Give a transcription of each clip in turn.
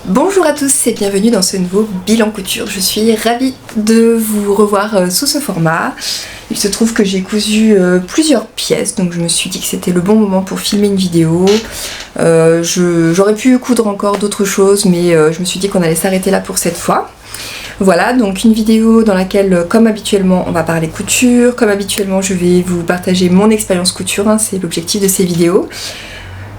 Bonjour à tous et bienvenue dans ce nouveau bilan couture. Je suis ravie de vous revoir sous ce format. Il se trouve que j'ai cousu plusieurs pièces, donc je me suis dit que c'était le bon moment pour filmer une vidéo. J'aurais pu coudre encore d'autres choses, mais je me suis dit qu'on allait s'arrêter là pour cette fois. Voilà, donc une vidéo dans laquelle, comme habituellement, on va parler couture. Comme habituellement, je vais vous partager mon expérience couture, hein, c'est l'objectif de ces vidéos.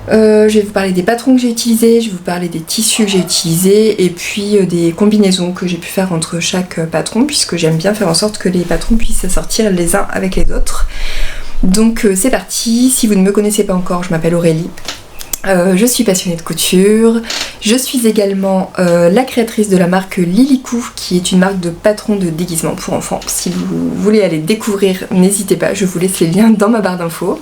Je vais vous parler des patrons que j'ai utilisés, je vais vous parler des tissus que j'ai utilisés et puis des combinaisons que j'ai pu faire entre chaque patron, puisque j'aime bien faire en sorte que les patrons puissent sortir les uns avec les autres. Donc c'est parti. Si vous ne me connaissez pas encore, je m'appelle Aurélie. Je suis passionnée de couture, je suis également la créatrice de la marque Lilicou, qui est une marque de patrons de déguisement pour enfants. Si vous voulez aller découvrir, n'hésitez pas, je vous laisse les liens dans ma barre d'infos.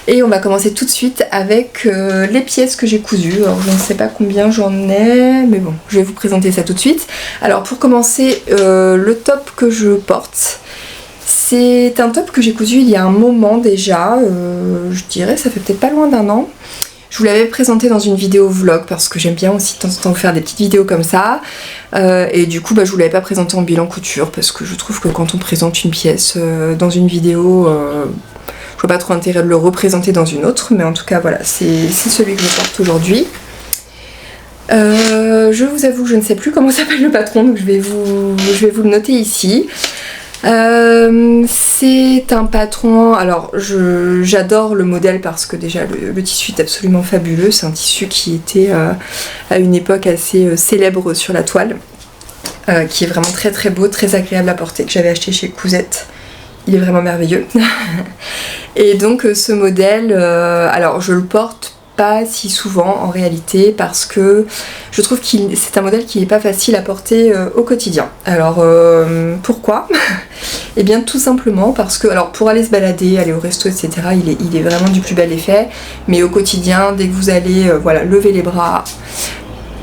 Et on va commencer tout de suite avec les pièces que j'ai cousues. Alors je ne sais pas combien j'en ai, mais bon, je vais vous présenter ça tout de suite. Alors pour commencer, le top que je porte, c'est un top que j'ai cousu il y a un moment déjà, je dirais ça fait peut-être pas loin d'un an. Je vous l'avais présenté dans une vidéo vlog parce que j'aime bien aussi de temps en temps faire des petites vidéos comme ça. Et du coup, je vous l'avais pas présenté en bilan couture parce que je trouve que quand on présente une pièce dans une vidéo, je vois pas trop intérêt de le représenter dans une autre. Mais en tout cas, voilà, c'est celui que je porte aujourd'hui. Je vous avoue que je ne sais plus comment s'appelle le patron, donc je vais vous le noter ici. C'est un patron, alors j'adore le modèle parce que déjà le tissu est absolument fabuleux, c'est un tissu qui était à une époque assez célèbre sur la toile, qui est vraiment très très beau, très agréable à porter, que j'avais acheté chez Cousette. Il est vraiment merveilleux. Et donc ce modèle, alors je le porte pas si souvent en réalité parce que je trouve que c'est un modèle qui n'est pas facile à porter au quotidien. Alors pourquoi? Eh bien tout simplement parce que, alors pour aller se balader, aller au resto, etc., il est vraiment du plus bel effet, mais au quotidien, dès que vous allez voilà, lever les bras,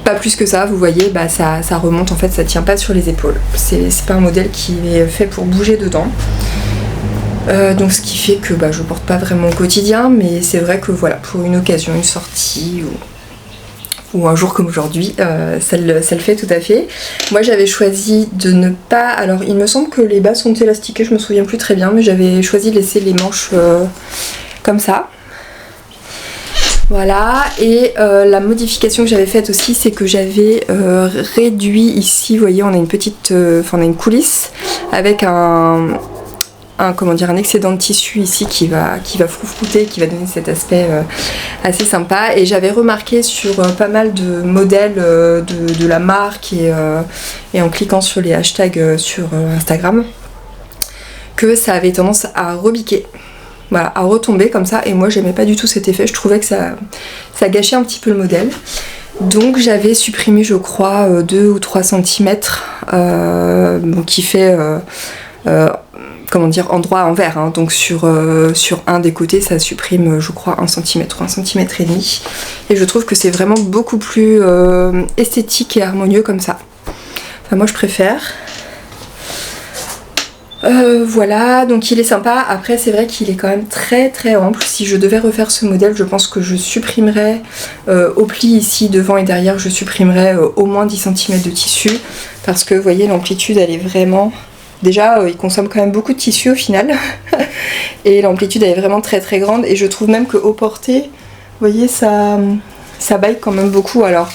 pas plus que ça, vous voyez, bah, ça remonte, en fait ça tient pas sur les épaules. C'est pas un modèle qui est fait pour bouger dedans. Donc ce qui fait que je porte pas vraiment au quotidien, mais c'est vrai que voilà, pour une occasion, une sortie ou un jour comme aujourd'hui, ça le fait tout à fait. Moi j'avais choisi de ne pas, alors il me semble que les bas sont élastiqués, je me souviens plus très bien, mais j'avais choisi de laisser les manches comme ça. Voilà, et la modification que j'avais faite aussi, c'est que j'avais réduit ici, vous voyez, on a une petite, on a une coulisse avec un excédent de tissu ici qui va froufrouter, qui va donner cet aspect assez sympa. Et j'avais remarqué sur pas mal de modèles de la marque et en cliquant sur les hashtags sur Instagram que ça avait tendance à rebiquer, voilà, à retomber comme ça, et moi j'aimais pas du tout cet effet, je trouvais que ça gâchait un petit peu le modèle. Donc j'avais supprimé, je crois, 2 ou 3 cm, qui fait endroit envers, hein. Donc sur un des côtés ça supprime, je crois, 1 cm ou 1 cm et demi, et je trouve que c'est vraiment beaucoup plus esthétique et harmonieux comme ça. Enfin moi je préfère. Voilà, donc il est sympa. Après c'est vrai qu'il est quand même très très ample. Si je devais refaire ce modèle, je pense que je supprimerais au pli ici devant et derrière, je supprimerais au moins 10 cm de tissu, parce que vous voyez, l'amplitude elle est vraiment... Déjà, il consomme quand même beaucoup de tissu au final, et l'amplitude elle est vraiment très très grande, et je trouve même qu'au porté, vous voyez, ça baille quand même beaucoup. Alors,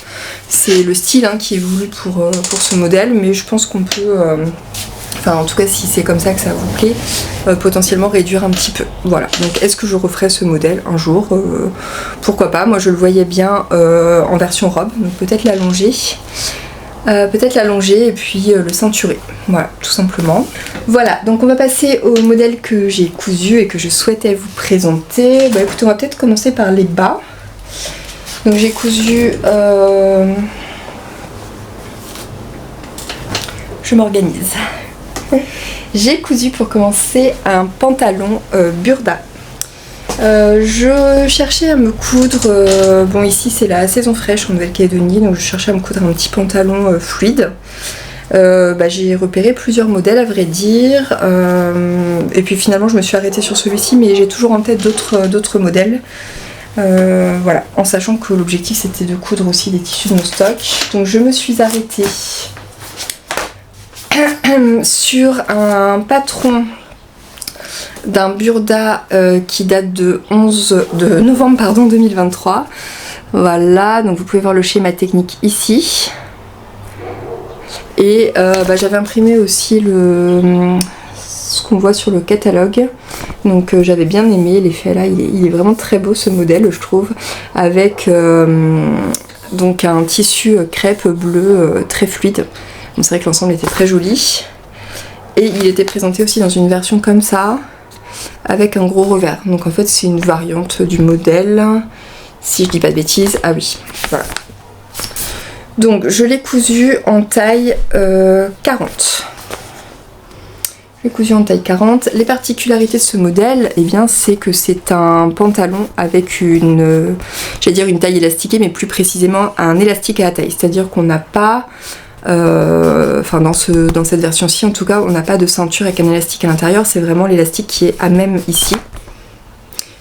c'est le style, hein, qui est voulu pour ce modèle, mais je pense qu'on peut, en tout cas si c'est comme ça que ça vous plaît, potentiellement réduire un petit peu. Voilà, donc est-ce que je referai ce modèle un jour? Pourquoi pas, moi je le voyais bien en version robe, donc peut-être l'allonger. Et puis le ceinturer, voilà, tout simplement. Voilà, donc on va passer au modèle que j'ai cousu et que je souhaitais vous présenter. Écoutez, on va peut-être commencer par les bas. Donc j'ai cousu... Je m'organise. J'ai cousu pour commencer un pantalon burda. Je cherchais à me coudre, bon ici c'est la saison fraîche en Nouvelle-Calédonie, donc je cherchais à me coudre un petit pantalon fluide. J'ai repéré plusieurs modèles à vrai dire, et puis finalement je me suis arrêtée sur celui-ci, mais j'ai toujours en tête d'autres modèles. Voilà, en sachant que l'objectif c'était de coudre aussi des tissus de mon stock. Donc je me suis arrêtée sur un patron d'un burda qui date de novembre 2023. Voilà, donc vous pouvez voir le schéma technique ici. Et j'avais imprimé aussi ce qu'on voit sur le catalogue. Donc j'avais bien aimé l'effet là, il est vraiment très beau ce modèle je trouve, avec donc un tissu crêpe bleu très fluide. C'est vrai que l'ensemble était très joli. Et il était présenté aussi dans une version comme ça, avec un gros revers. Donc en fait c'est une variante du modèle, si je dis pas de bêtises. Ah oui, voilà. Donc je l'ai cousu en taille 40. Je l'ai cousu en taille 40. Les particularités de ce modèle, eh bien c'est que c'est un pantalon avec une taille élastiquée, mais plus précisément un élastique à la taille. C'est-à-dire qu'on n'a pas... dans cette version-ci en tout cas, on n'a pas de ceinture avec un élastique à l'intérieur, c'est vraiment l'élastique qui est à même ici.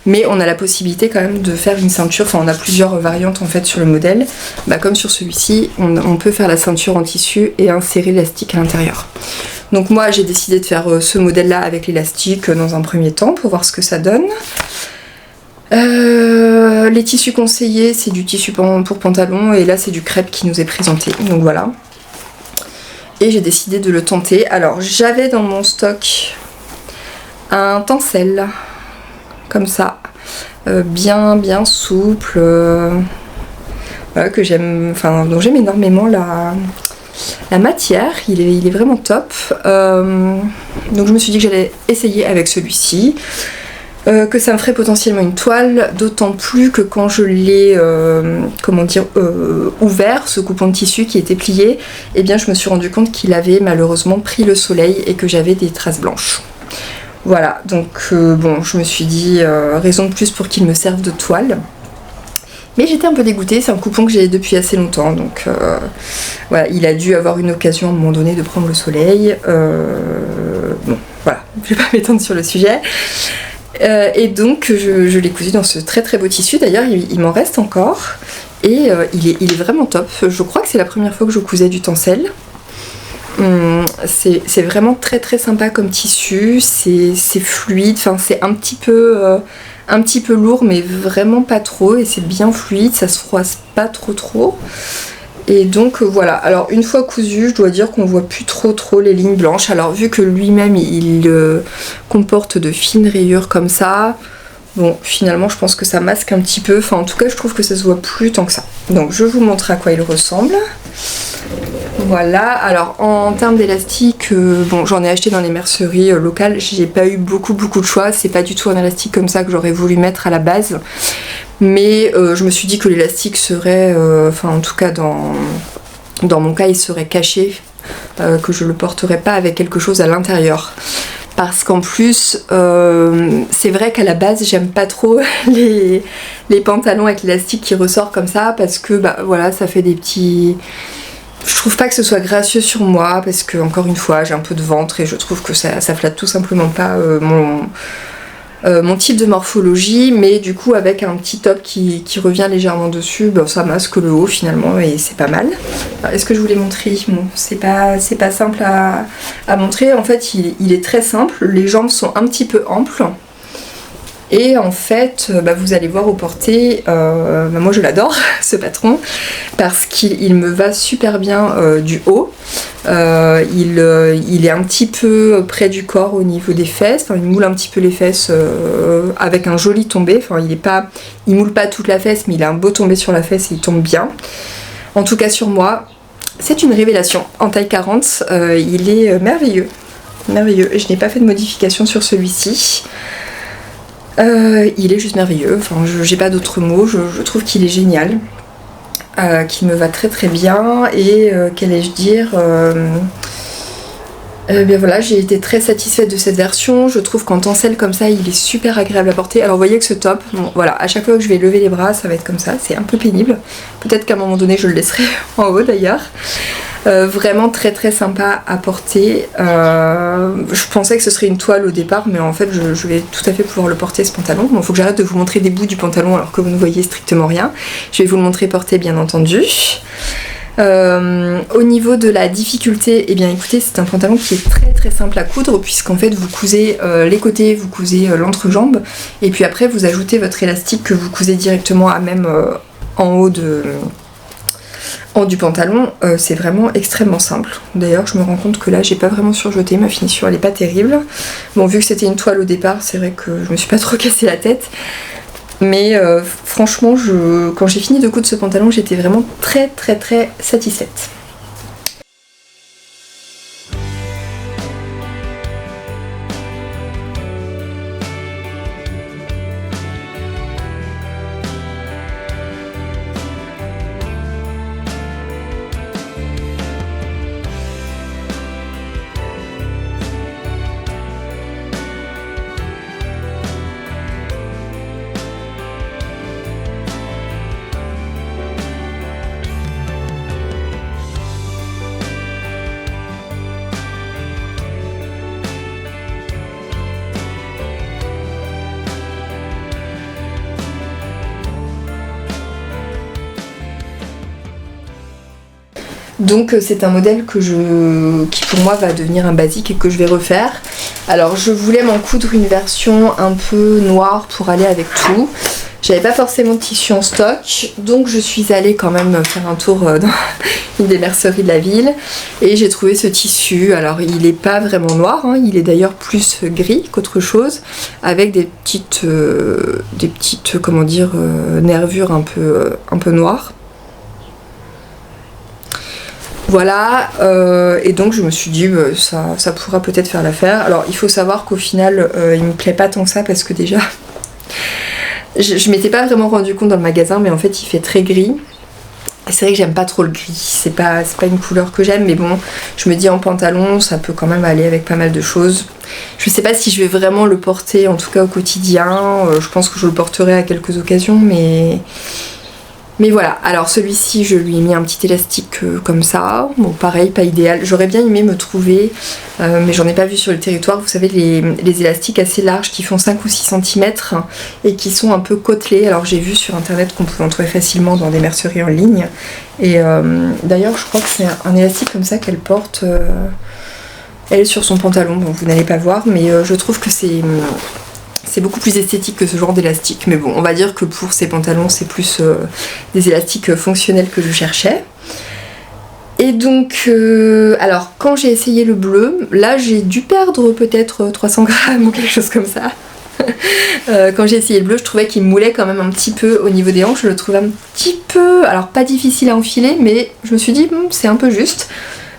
Mais on a la possibilité quand même de faire une ceinture, on a plusieurs variantes en fait sur le modèle. Comme sur celui-ci, on peut faire la ceinture en tissu et insérer l'élastique à l'intérieur. Donc moi j'ai décidé de faire ce modèle-là avec l'élastique dans un premier temps pour voir ce que ça donne. Les tissus conseillés, c'est du tissu pour pantalon et là c'est du crêpe qui nous est présenté. Donc voilà. Et j'ai décidé de le tenter. Alors j'avais dans mon stock un tencel comme ça, bien souple, voilà, que j'aime, dont j'aime énormément la matière, il est vraiment top. Donc je me suis dit que j'allais essayer avec celui-ci. Que ça me ferait potentiellement une toile, d'autant plus que quand je l'ai ouvert, ce coupon de tissu qui était plié, eh bien je me suis rendu compte qu'il avait malheureusement pris le soleil et que j'avais des traces blanches. Voilà, donc je me suis dit raison de plus pour qu'il me serve de toile. Mais j'étais un peu dégoûtée, c'est un coupon que j'ai depuis assez longtemps, donc voilà, il a dû avoir une occasion à un moment donné de prendre le soleil. Voilà, je vais pas m'étendre sur le sujet. Et donc je l'ai cousu dans ce très très beau tissu, d'ailleurs il m'en reste encore et il est vraiment top. Je crois que c'est la première fois que je cousais du tencel. C'est vraiment très très sympa comme tissu, c'est fluide, c'est un petit peu lourd mais vraiment pas trop, et c'est bien fluide, ça se froisse pas trop. Et donc voilà, alors une fois cousu, je dois dire qu'on voit plus trop les lignes blanches. Alors vu que lui-même il comporte de fines rayures comme ça, bon finalement je pense que ça masque un petit peu, en tout cas je trouve que ça se voit plus tant que ça. Donc je vous montre à quoi il ressemble. Voilà, alors en termes d'élastique, j'en ai acheté dans les merceries locales, j'ai pas eu beaucoup de choix, c'est pas du tout un élastique comme ça que j'aurais voulu mettre à la base. Mais je me suis dit que l'élastique serait, en tout cas dans mon cas il serait caché, que je le porterais pas avec quelque chose à l'intérieur. Parce qu'en plus, c'est vrai qu'à la base j'aime pas trop les pantalons avec l'élastique qui ressort comme ça, parce que voilà, ça fait des petits... Je trouve pas que ce soit gracieux sur moi, parce que encore une fois j'ai un peu de ventre et je trouve que ça flatte tout simplement pas mon type de morphologie, mais du coup avec un petit top qui revient légèrement dessus, ça masque le haut finalement et c'est pas mal. Est-ce que je vous l'ai montré? Bon, c'est pas simple à montrer, en fait il est très simple, les jambes sont un petit peu amples. Et en fait, vous allez voir au porté, moi je l'adore ce patron, parce qu'il me va super bien du haut. Il est un petit peu près du corps au niveau des fesses, il moule un petit peu les fesses avec un joli tombé. Il moule pas toute la fesse, mais il a un beau tombé sur la fesse et il tombe bien. En tout cas sur moi, c'est une révélation. En taille 40, il est merveilleux. Et je n'ai pas fait de modification sur celui-ci. Il est juste merveilleux, j'ai pas d'autres mots, je trouve qu'il est génial, qu'il me va très très bien, et qu'allais-je dire, bien voilà, j'ai été très satisfaite de cette version. Je trouve qu'en tencel comme ça il est super agréable à porter. Alors vous voyez que ce top, voilà, à chaque fois que je vais lever les bras ça va être comme ça, c'est un peu pénible, peut-être qu'à un moment donné je le laisserai en haut d'ailleurs. Vraiment très très sympa à porter. Je pensais que ce serait une toile au départ, mais en fait je vais tout à fait pouvoir le porter ce pantalon. Bon, faut que j'arrête de vous montrer des bouts du pantalon alors que vous ne voyez strictement rien. Je vais vous le montrer porté bien entendu. Au niveau de la difficulté, eh bien écoutez, c'est un pantalon qui est très très simple à coudre, puisqu'en fait vous cousez les côtés, vous cousez l'entrejambe, et puis après vous ajoutez votre élastique que vous cousez directement à même en haut du pantalon. C'est vraiment extrêmement simple. D'ailleurs je me rends compte que là j'ai pas vraiment surjeté, ma finition elle est pas terrible. Bon, vu que c'était une toile au départ, c'est vrai que je me suis pas trop cassé la tête. Mais franchement, quand j'ai fini de coudre ce pantalon, j'étais vraiment très très très satisfaite. Donc c'est un modèle qui pour moi va devenir un basique et que je vais refaire. Alors je voulais m'en coudre une version un peu noire pour aller avec tout. J'avais pas forcément de tissu en stock, donc je suis allée quand même faire un tour dans une des merceries de la ville et j'ai trouvé ce tissu. Alors il est pas vraiment noir, hein, il est d'ailleurs plus gris qu'autre chose, avec des petites comment dire, nervures un peu noires. Voilà, et donc je me suis dit ça pourra peut-être faire l'affaire. Alors il faut savoir qu'au final il me plaît pas tant que ça, parce que déjà je m'étais pas vraiment rendu compte dans le magasin, mais en fait il fait très gris. Et c'est vrai que j'aime pas trop le gris, c'est pas une couleur que j'aime, mais bon, je me dis en pantalon ça peut quand même aller avec pas mal de choses. Je sais pas si je vais vraiment le porter, en tout cas au quotidien, je pense que je le porterai à quelques occasions, mais voilà. Alors celui-ci je lui ai mis un petit élastique comme ça, bon pareil, pas idéal, j'aurais bien aimé me trouver, mais j'en ai pas vu sur le territoire, vous savez les élastiques assez larges qui font 5 ou 6 cm et qui sont un peu côtelés. Alors j'ai vu sur internet qu'on pouvait en trouver facilement dans des merceries en ligne, et d'ailleurs je crois que c'est un élastique comme ça qu'elle porte, elle, sur son pantalon. Bon, vous n'allez pas voir, mais je trouve que c'est beaucoup plus esthétique que ce genre d'élastique. Mais bon, on va dire que pour ces pantalons, c'est plus des élastiques fonctionnels que je cherchais. Et donc, alors quand j'ai essayé le bleu, là j'ai dû perdre peut-être 300 grammes ou quelque chose comme ça. Quand j'ai essayé le bleu, je trouvais qu'il moulait quand même un petit peu au niveau des hanches. Je le trouvais un petit peu, alors pas difficile à enfiler, mais je me suis dit c'est un peu juste.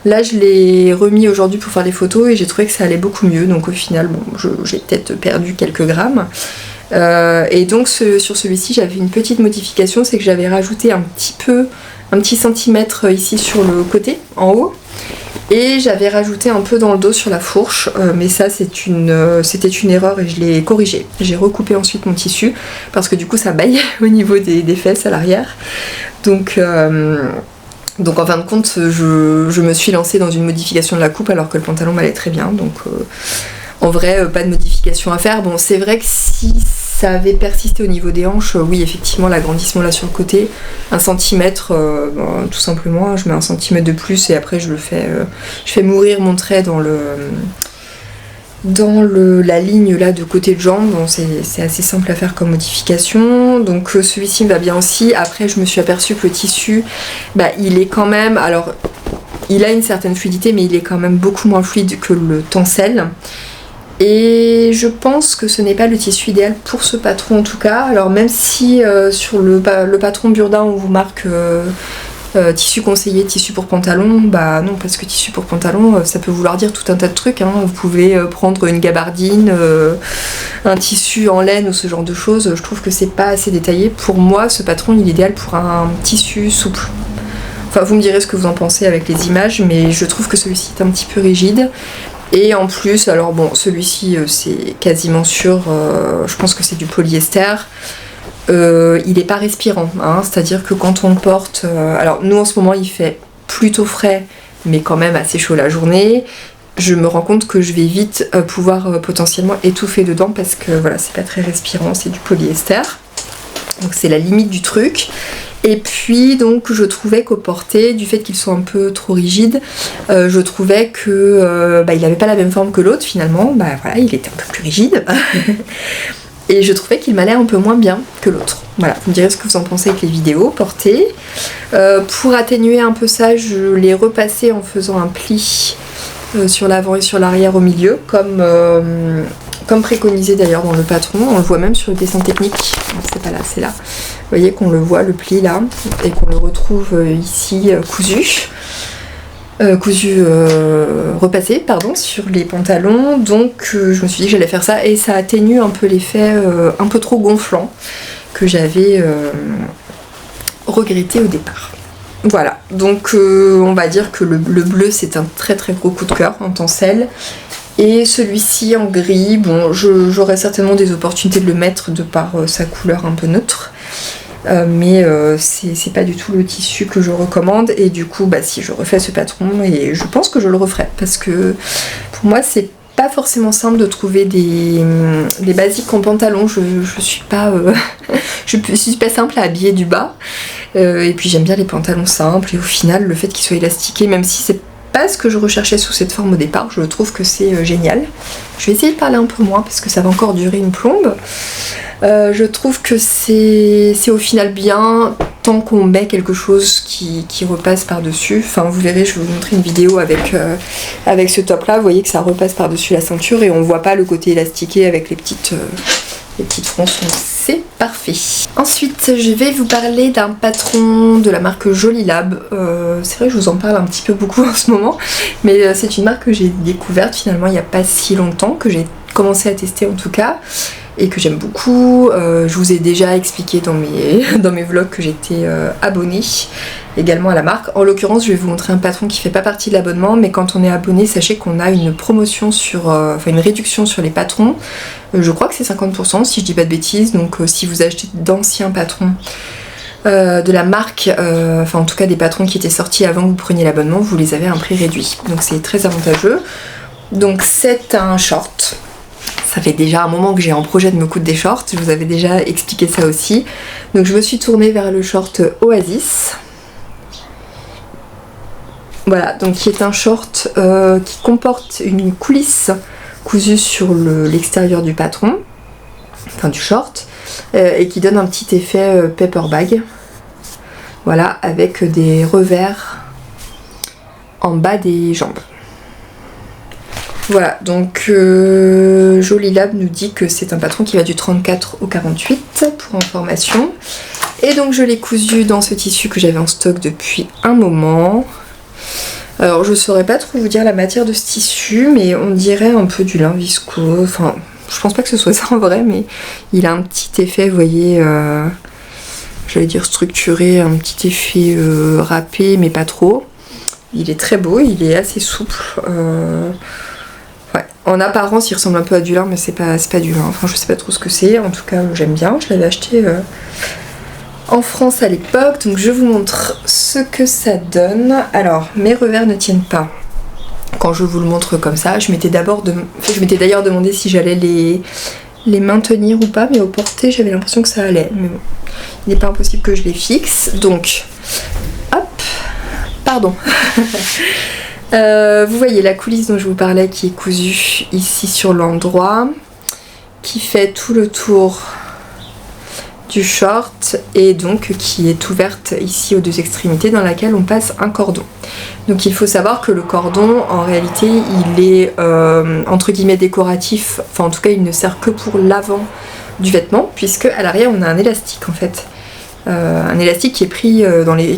Là je l'ai remis aujourd'hui pour faire les photos et j'ai trouvé que ça allait beaucoup mieux, donc au final bon, j'ai peut-être perdu quelques grammes. Et donc sur celui-ci j'avais une petite modification, c'est que j'avais rajouté un petit centimètre ici sur le côté en haut, et j'avais rajouté un peu dans le dos sur la fourche, mais ça c'était une erreur et je l'ai corrigé. J'ai recoupé ensuite mon tissu parce que du coup ça baille au niveau des fesses à l'arrière, donc en fin de compte, je me suis lancée dans une modification de la coupe alors que le pantalon m'allait très bien. Donc en vrai, pas de modification à faire. Bon, c'est vrai que si ça avait persisté au niveau des hanches, oui, effectivement, l'agrandissement là sur le côté, 1 cm, tout simplement, je mets 1 cm de plus et après je fais mourir mon trait dans la ligne là de côté de jambe. Bon, c'est assez simple à faire comme modification. Donc celui-ci me va bien aussi. Après je me suis aperçue que le tissu, il est quand même, alors il a une certaine fluidité, mais il est quand même beaucoup moins fluide que le tencel. Et je pense que ce n'est pas le tissu idéal pour ce patron en tout cas. Alors même si sur le patron Burdin on vous marque tissu conseillé, tissu pour pantalon, bah non, parce que tissu pour pantalon ça peut vouloir dire tout un tas de trucs, hein. Vous pouvez prendre une gabardine, un tissu en laine ou ce genre de choses. Je trouve que c'est pas assez détaillé. Pour moi ce patron il est idéal pour un tissu souple. Enfin vous me direz ce que vous en pensez avec les images, mais je trouve que celui-ci est un petit peu rigide. Et en plus, alors bon, celui-ci c'est quasiment sûr, je pense que c'est du polyester. Il n'est pas respirant, hein, c'est-à-dire que quand on le porte, alors nous en ce moment il fait plutôt frais, mais quand même assez chaud la journée, je me rends compte que je vais vite pouvoir potentiellement étouffer dedans parce que voilà, c'est pas très respirant, c'est du polyester. Donc c'est la limite du truc. Et puis donc je trouvais qu'au porté, du fait qu'il soit un peu trop rigide, je trouvais que il n'avait pas la même forme que l'autre finalement, voilà, il était un peu plus rigide. Et je trouvais qu'il m'allait un peu moins bien que l'autre. Voilà, vous me direz ce que vous en pensez avec les vidéos portées. Pour atténuer un peu ça, je l'ai repassé en faisant un pli sur l'avant et sur l'arrière au milieu, comme préconisé d'ailleurs dans le patron. On le voit même sur le dessin technique. C'est pas là, c'est là. Vous voyez qu'on le voit, le pli là, et qu'on le retrouve ici cousu. Repassé pardon, sur les pantalons, donc je me suis dit que j'allais faire ça et ça atténue un peu l'effet un peu trop gonflant que j'avais regretté au départ. Voilà, donc on va dire que le bleu c'est un très très gros coup de cœur en tencel, et celui-ci en gris, bon j'aurais certainement des opportunités de le mettre de par sa couleur un peu neutre. Mais c'est pas du tout le tissu que je recommande, et du coup si je refais ce patron, et je pense que je le referai parce que pour moi c'est pas forcément simple de trouver des basiques en pantalon. Je suis pas je suis pas simple à habiller du bas, et puis j'aime bien les pantalons simples, et au final le fait qu'ils soient élastiqués, même si c'est pas ce que je recherchais sous cette forme au départ, je trouve que c'est génial. Je vais essayer de parler un peu moins parce que ça va encore durer une plombe. Je trouve que c'est au final bien tant qu'on met quelque chose qui repasse par-dessus. Enfin vous verrez, je vais vous montrer une vidéo avec ce top là, vous voyez que ça repasse par-dessus la ceinture et on voit pas le côté élastiqué avec les petites fronçons, c'est parfait. Ensuite je vais vous parler d'un patron de la marque Jolilab. C'est vrai que je vous en parle un petit peu beaucoup en ce moment, mais c'est une marque que j'ai découverte finalement il n'y a pas si longtemps, que j'ai commencé à tester en tout cas, et que j'aime beaucoup. Je vous ai déjà expliqué dans mes vlogs que j'étais abonnée également à la marque. En l'occurrence je vais vous montrer un patron qui fait pas partie de l'abonnement, mais quand on est abonné, sachez qu'on a une promotion une réduction sur les patrons. Je crois que c'est 50% si je dis pas de bêtises, donc si vous achetez d'anciens patrons de la marque, en tout cas des patrons qui étaient sortis avant que vous preniez l'abonnement, vous les avez à un prix réduit, donc c'est très avantageux. Donc c'est un short. Ça fait déjà un moment que j'ai en projet de me coudre des shorts, je vous avais déjà expliqué ça aussi. Donc je me suis tournée vers le short Oasis. Voilà, donc qui est un short qui comporte une coulisse cousue sur l'extérieur du patron, enfin du short, et qui donne un petit effet paper bag. Voilà, avec des revers en bas des jambes. Voilà, donc Jolilab nous dit que c'est un patron qui va du 34 au 48 pour information. Et donc je l'ai cousu dans ce tissu que j'avais en stock depuis un moment. Alors je saurais pas trop vous dire la matière de ce tissu, mais on dirait un peu du lin viscose. Enfin, je pense pas que ce soit ça en vrai, mais il a un petit effet, vous voyez, j'allais dire structuré, un petit effet râpé, mais pas trop. Il est très beau, il est assez souple. En apparence, il ressemble un peu à du lin, mais c'est pas du lin. Enfin, je sais pas trop ce que c'est. En tout cas, j'aime bien. Je l'avais acheté en France à l'époque. Donc, je vous montre ce que ça donne. Alors, mes revers ne tiennent pas quand je vous le montre comme ça. Je m'étais d'ailleurs demandé si j'allais les maintenir ou pas, mais au porté, j'avais l'impression que ça allait. Mais bon, il n'est pas impossible que je les fixe. Donc, hop, pardon. Vous voyez la coulisse dont je vous parlais qui est cousue ici sur l'endroit, qui fait tout le tour du short et donc qui est ouverte ici aux deux extrémités, dans laquelle on passe un cordon. Donc il faut savoir que le cordon en réalité il est entre guillemets décoratif, enfin en tout cas il ne sert que pour l'avant du vêtement, puisque à l'arrière on a un élastique en fait. Un élastique qui est pris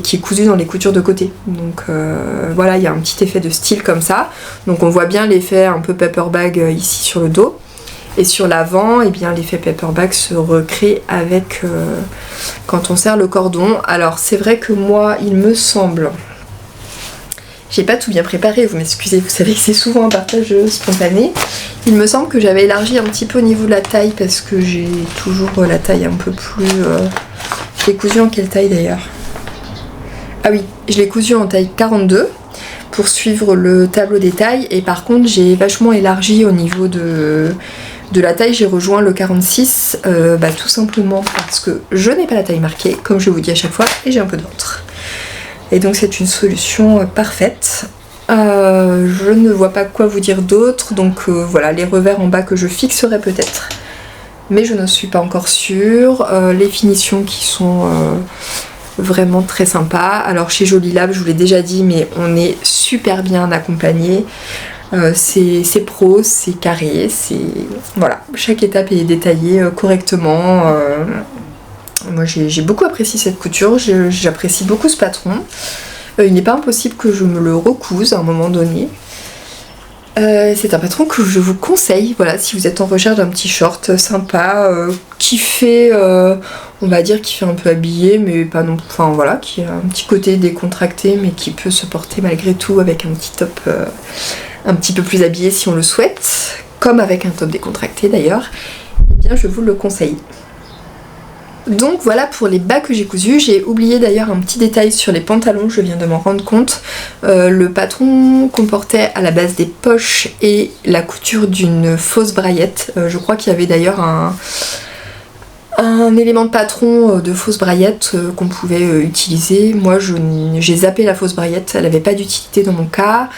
qui est cousu dans les coutures de côté. Donc voilà, il y a un petit effet de style comme ça. Donc on voit bien l'effet un peu paper bag ici sur le dos. Et sur l'avant, eh bien l'effet paper bag se recrée avec quand on serre le cordon. Alors c'est vrai que moi, il me semble, j'ai pas tout bien préparé, vous m'excusez, vous savez que c'est souvent un partage spontané. Il me semble que j'avais élargi un petit peu au niveau de la taille, parce que j'ai toujours la taille un peu plus... Je l'ai cousu en quelle taille d'ailleurs? Ah oui, je l'ai cousu en taille 42 poursuivre le tableau des tailles, et par contre j'ai vachement élargi au niveau de la taille. J'ai rejoint le 46 tout simplement parce que je n'ai pas la taille marquée, comme je vous dis à chaque fois, et j'ai un peu de ventre. Et donc c'est une solution parfaite. Je ne vois pas quoi vous dire d'autre, donc voilà, les revers en bas que je fixerai peut-être, mais je ne suis pas encore sûre. Les finitions qui sont vraiment très sympas. Alors chez Jolie Lab, je vous l'ai déjà dit, mais on est super bien accompagné. C'est pro, c'est carré, voilà, chaque étape est détaillée correctement. Moi j'ai beaucoup apprécié cette couture, j'apprécie beaucoup ce patron. Il n'est pas impossible que je me le recouse à un moment donné. C'est un patron que je vous conseille, voilà, si vous êtes en recherche d'un petit short sympa, qui fait, on va dire, qui fait un peu habillé, mais pas non plus, enfin voilà, qui a un petit côté décontracté, mais qui peut se porter malgré tout avec un petit top un petit peu plus habillé si on le souhaite, comme avec un top décontracté d'ailleurs, eh bien je vous le conseille. Donc voilà pour les bas que j'ai cousus. J'ai oublié d'ailleurs un petit détail sur les pantalons, je viens de m'en rendre compte. Le patron comportait à la base des poches et la couture d'une fausse braillette. Je crois qu'il y avait d'ailleurs un élément de patron de fausse braillette qu'on pouvait utiliser. Moi j'ai zappé la fausse braillette, elle n'avait pas d'utilité dans mon cas.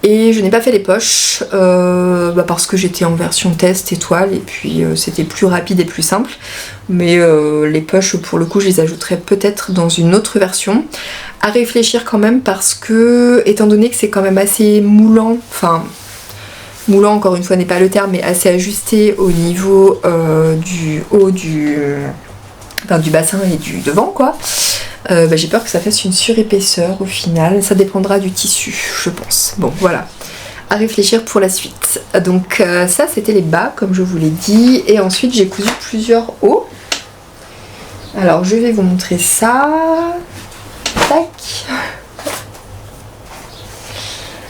Et je n'ai pas fait les poches parce que j'étais en version test étoile et puis c'était plus rapide et plus simple. Mais les poches pour le coup je les ajouterai peut-être dans une autre version. À réfléchir quand même parce que étant donné que c'est quand même assez moulant, enfin moulant encore une fois n'est pas le terme, mais assez ajusté au niveau du haut du bassin et du devant quoi. J'ai peur que ça fasse une surépaisseur au final, ça dépendra du tissu je pense. Bon voilà, à réfléchir pour la suite. Donc ça c'était les bas comme je vous l'ai dit, et ensuite j'ai cousu plusieurs hauts. Alors je vais vous montrer ça. Tac.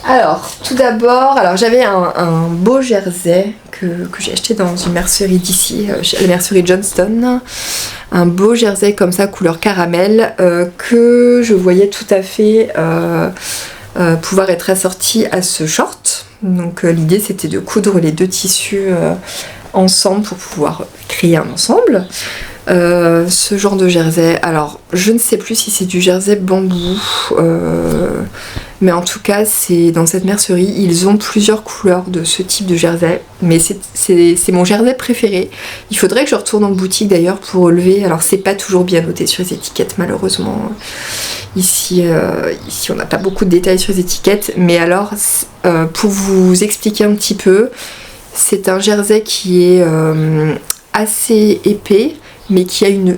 Alors tout d'abord, j'avais un beau jersey que j'ai acheté dans une mercerie d'ici, la mercerie Johnston. Un beau jersey comme ça couleur caramel que je voyais tout à fait pouvoir être assorti à ce short. Donc l'idée c'était de coudre les deux tissus ensemble pour pouvoir créer un ensemble. Ce genre de jersey, alors je ne sais plus si c'est du jersey bambou, mais en tout cas c'est dans cette mercerie, ils ont plusieurs couleurs de ce type de jersey, mais c'est mon jersey préféré. Il faudrait que je retourne en boutique d'ailleurs pour relever. Alors c'est pas toujours bien noté sur les étiquettes malheureusement, ici on n'a pas beaucoup de détails sur les étiquettes, mais alors pour vous expliquer un petit peu, c'est un jersey qui est assez épais mais qui a une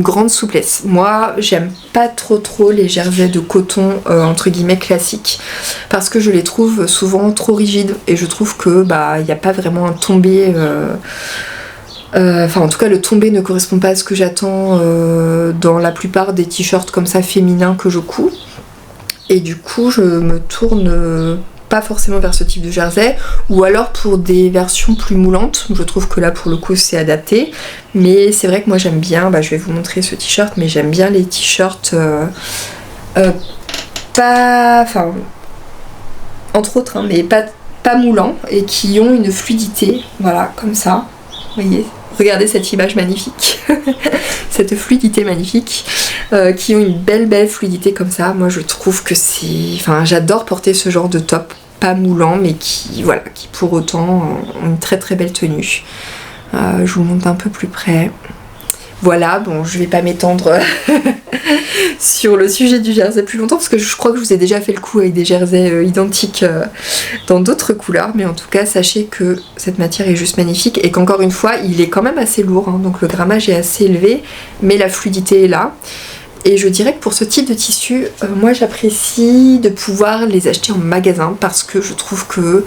grande souplesse. Moi j'aime pas trop les jerseys de coton entre guillemets classiques parce que je les trouve souvent trop rigides et je trouve que il n'y a pas vraiment un tombé, enfin en tout cas le tombé ne correspond pas à ce que j'attends dans la plupart des t-shirts comme ça féminins que je couds, et du coup je me tourne pas forcément vers ce type de jersey, ou alors pour des versions plus moulantes. Je trouve que là pour le coup c'est adapté, mais c'est vrai que moi j'aime bien, je vais vous montrer ce t-shirt, mais j'aime bien les t-shirts entre autres mais pas moulants et qui ont une fluidité, voilà comme ça, vous voyez, regardez cette image magnifique cette fluidité magnifique, qui ont une belle fluidité comme ça. Moi je trouve que j'adore porter ce genre de top pas moulant mais qui pour autant ont une très belle tenue. Je vous montre un peu plus près. Voilà, bon je vais pas m'étendre sur le sujet du jersey plus longtemps parce que je crois que je vous ai déjà fait le coup avec des jerseys identiques dans d'autres couleurs, mais en tout cas sachez que cette matière est juste magnifique et qu'encore une fois il est quand même assez lourd, donc le grammage est assez élevé mais la fluidité est là. Et je dirais que pour ce type de tissu, moi j'apprécie de pouvoir les acheter en magasin parce que je trouve que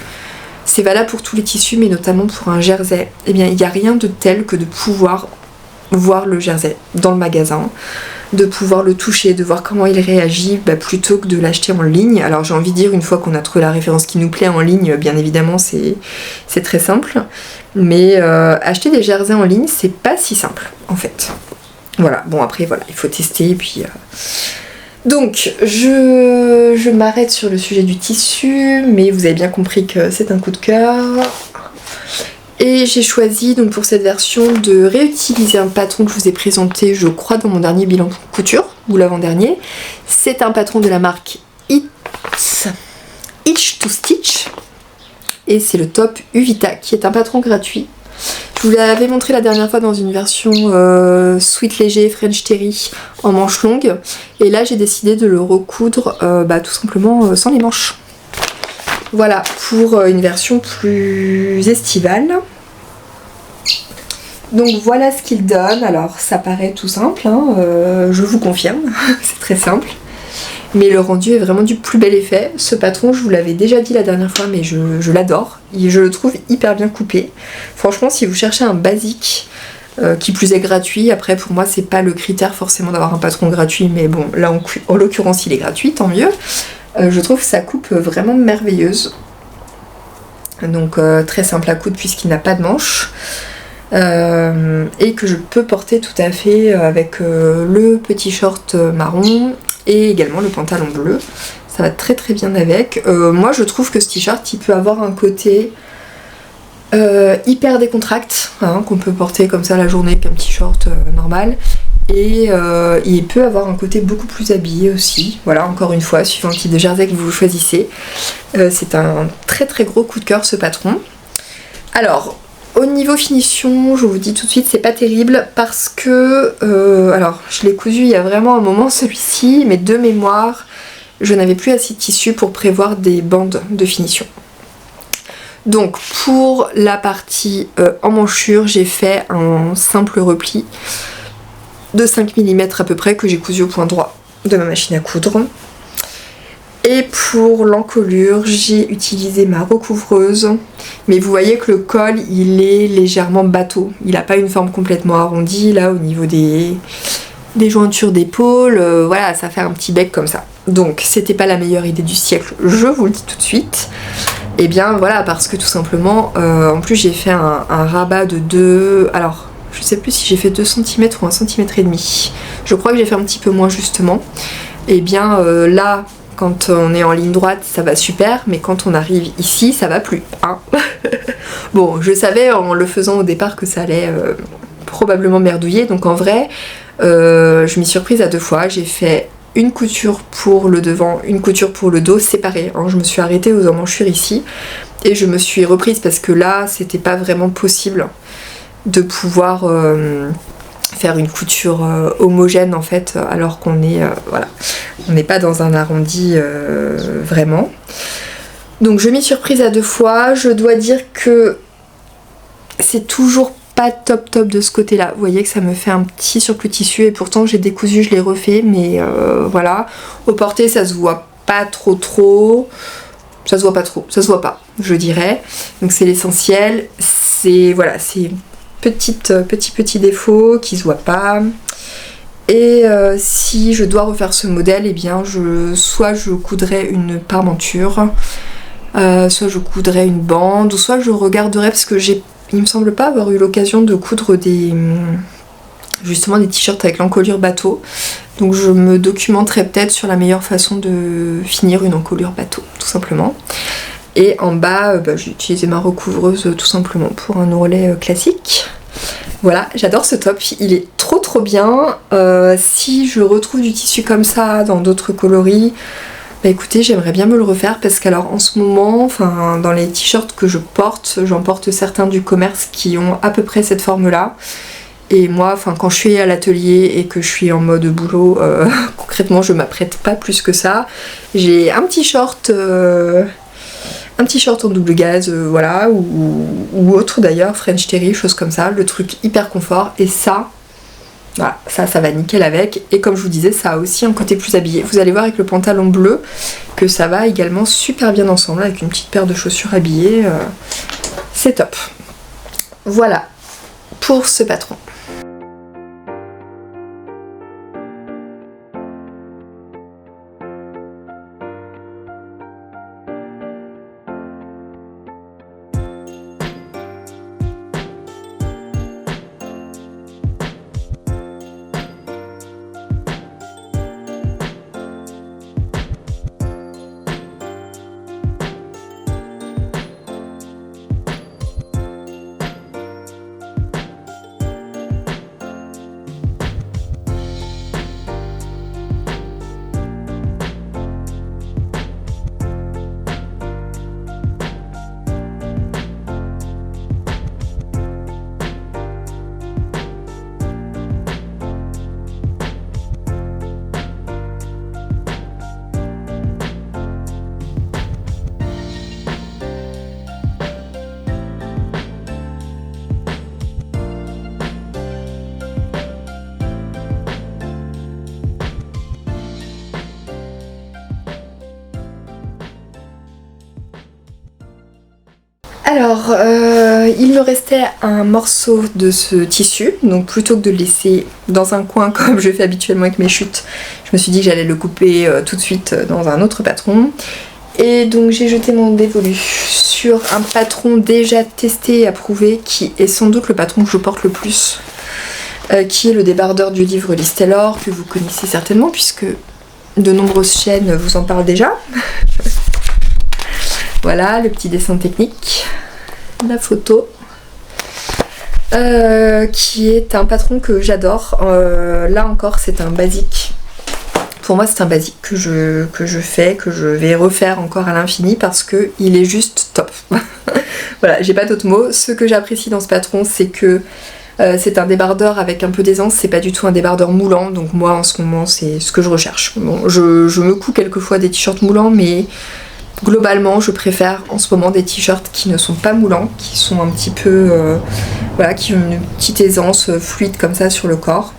c'est valable pour tous les tissus, mais notamment pour un jersey. Eh bien, il n'y a rien de tel que de pouvoir voir le jersey dans le magasin, de pouvoir le toucher, de voir comment il réagit, plutôt que de l'acheter en ligne. Alors j'ai envie de dire, une fois qu'on a trouvé la référence qui nous plaît en ligne, bien évidemment c'est très simple, mais acheter des jerseys en ligne c'est pas si simple en fait. Voilà, bon après voilà, il faut tester et puis Donc je m'arrête sur le sujet du tissu, mais vous avez bien compris que c'est un coup de cœur. Et j'ai choisi donc pour cette version de réutiliser un patron que je vous ai présenté, je crois, dans mon dernier bilan couture, ou l'avant-dernier. C'est un patron de la marque Itch to Stitch. Et c'est le top Uvita, qui est un patron gratuit. Je vous l'avais montré la dernière fois dans une version sweat léger French Terry en manches longues. Et là j'ai décidé de le recoudre tout simplement sans les manches. Voilà, pour une version plus estivale. Donc voilà ce qu'il donne. Alors ça paraît tout simple, hein, je vous confirme, c'est très simple. Mais le rendu est vraiment du plus bel effet. Ce patron, je vous l'avais déjà dit la dernière fois, mais je l'adore. Je le trouve hyper bien coupé. Franchement, si vous cherchez un basique, qui plus est gratuit, après pour moi c'est pas le critère forcément d'avoir un patron gratuit, mais bon, là en l'occurrence il est gratuit, tant mieux. Je trouve sa coupe vraiment merveilleuse. Donc très simple à coudre puisqu'il n'a pas de manche. Et que je peux porter tout à fait avec le petit short marron et également le pantalon bleu. Ça va très très bien avec. Moi je trouve que ce t-shirt il peut avoir un côté hyper décontracte, hein, qu'on peut porter comme ça la journée avec un petit short normal. Et il peut avoir un côté beaucoup plus habillé aussi. Voilà, encore une fois, suivant le type de jersey que vous choisissez. C'est un très très gros coup de cœur ce patron. Alors, au niveau finition, je vous dis tout de suite, c'est pas terrible parce que... alors, je l'ai cousu il y a vraiment un moment celui-ci, mais de mémoire, je n'avais plus assez de tissu pour prévoir des bandes de finition. Donc, pour la partie emmanchure, j'ai fait un simple repli de 5 mm à peu près que j'ai cousu au point droit de ma machine à coudre. Et pour l'encolure, j'ai utilisé ma recouvreuse, mais vous voyez que le col il est légèrement bateau, il n'a pas une forme complètement arrondie là au niveau des jointures d'épaule, voilà, ça fait un petit bec comme ça. Donc c'était pas la meilleure idée du siècle, je vous le dis tout de suite. Et bien voilà, parce que tout simplement, en plus j'ai fait un rabat de 2... Alors, je sais plus si j'ai fait 2 cm ou 1,5 cm. Je crois que j'ai fait un petit peu moins justement. Et bien là, quand on est en ligne droite, ça va super, mais quand on arrive ici, ça va plus. Hein. Bon, je savais en le faisant au départ que ça allait probablement merdouiller, donc en vrai, je m'y suis prise à 2 fois. J'ai fait une couture pour le devant, une couture pour le dos, séparées. Hein. Je me suis arrêtée aux emmanchures ici, et je me suis reprise parce que là, c'était pas vraiment possible de pouvoir faire une couture homogène en fait, alors qu'on est voilà, on n'est pas dans un arrondi vraiment. Donc je m'y suis reprise à 2 fois. Je dois dire que c'est toujours pas top de ce côté là. Vous voyez que ça me fait un petit surplus tissu et pourtant j'ai décousu, je l'ai refait, mais voilà, au porté ça se voit pas trop. Ça se voit pas trop, ça se voit pas, je dirais. Donc c'est l'essentiel. C'est voilà, c'est petit défaut qui se voit pas. Et si je dois refaire ce modèle, et eh bien soit je coudrais une parmenture, soit je coudrais une bande, ou soit je regarderais, parce que il me semble pas avoir eu l'occasion de coudre justement des t-shirts avec l'encolure bateau. Donc je me documenterai peut-être sur la meilleure façon de finir une encolure bateau, tout simplement. Et en bas, j'ai utilisé ma recouvreuse tout simplement pour un ourlet classique. Voilà, j'adore ce top, il est trop bien. Si je retrouve du tissu comme ça dans d'autres coloris, bah écoutez, j'aimerais bien me le refaire parce qu'alors en ce moment, enfin dans les t-shirts que je porte, j'en porte certains du commerce qui ont à peu près cette forme-là. Et moi, enfin quand je suis à l'atelier et que je suis en mode boulot, concrètement je m'apprête pas plus que ça. J'ai un petit short en double gaze, voilà, ou autre d'ailleurs, French Terry, chose comme ça, le truc hyper confort, et ça, voilà, ça va nickel avec, et comme je vous disais, ça a aussi un côté plus habillé. Vous allez voir avec le pantalon bleu que ça va également super bien ensemble, avec une petite paire de chaussures habillées, c'est top. Voilà, pour ce patron. Alors, il me restait un morceau de ce tissu, donc plutôt que de le laisser dans un coin comme je fais habituellement avec mes chutes, je me suis dit que j'allais le couper tout de suite dans un autre patron. Et donc j'ai jeté mon dévolu sur un patron déjà testé et approuvé, qui est sans doute le patron que je porte le plus, qui est le débardeur du livre Liz Taylor, que vous connaissez certainement puisque de nombreuses chaînes vous en parlent déjà. Voilà, le petit dessin technique, la photo, qui est un patron que j'adore. Là encore, c'est un basique. Pour moi, c'est un basique que je fais, que je vais refaire encore à l'infini parce que il est juste top. Voilà, j'ai pas d'autres mots. Ce que j'apprécie dans ce patron, c'est que c'est un débardeur avec un peu d'aisance, c'est pas du tout un débardeur moulant, donc moi en ce moment c'est ce que je recherche. Bon, je me couds quelquefois des t-shirts moulants, mais globalement je préfère en ce moment des t-shirts qui ne sont pas moulants, qui sont un petit peu voilà, qui ont une petite aisance fluide comme ça sur le corps.